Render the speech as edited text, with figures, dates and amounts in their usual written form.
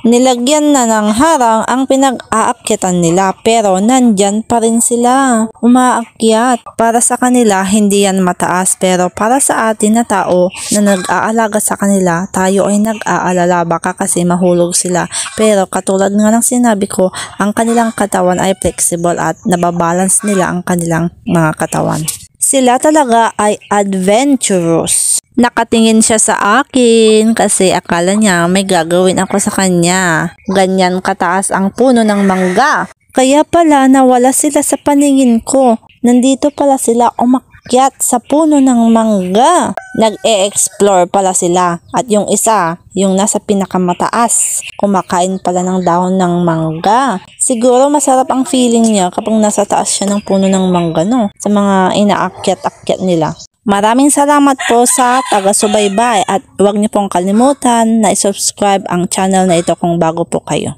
Nilagyan na ng harang ang pinag-aakyatan nila pero nandyan pa rin sila umaakyat. Para sa kanila hindi yan mataas pero para sa atin na tao na nag-aalaga sa kanila, tayo ay nag-aalala baka kasi mahulog sila. Pero katulad nga ng sinabi ko, ang kanilang katawan ay flexible at nababalance nila ang kanilang mga katawan. Sila talaga ay adventurous. Nakatingin siya sa akin kasi akala niya may gagawin ako sa kanya. Ganyan kataas ang puno ng mangga. Kaya pala nawala sila sa paningin ko. Nandito pala sila umakyat sa puno ng mangga. Nag-e-explore pala sila. At yung isa, yung nasa pinakamataas, kumakain pala ng dahon ng mangga. Siguro masarap ang feeling niya kapag nasa taas siya ng puno ng mangga, no? Sa mga inaakyat-akyat nila. Maraming salamat po sa taga-subaybay at huwag niyo pong kalimutan na i-subscribe ang channel na ito kung bago po kayo.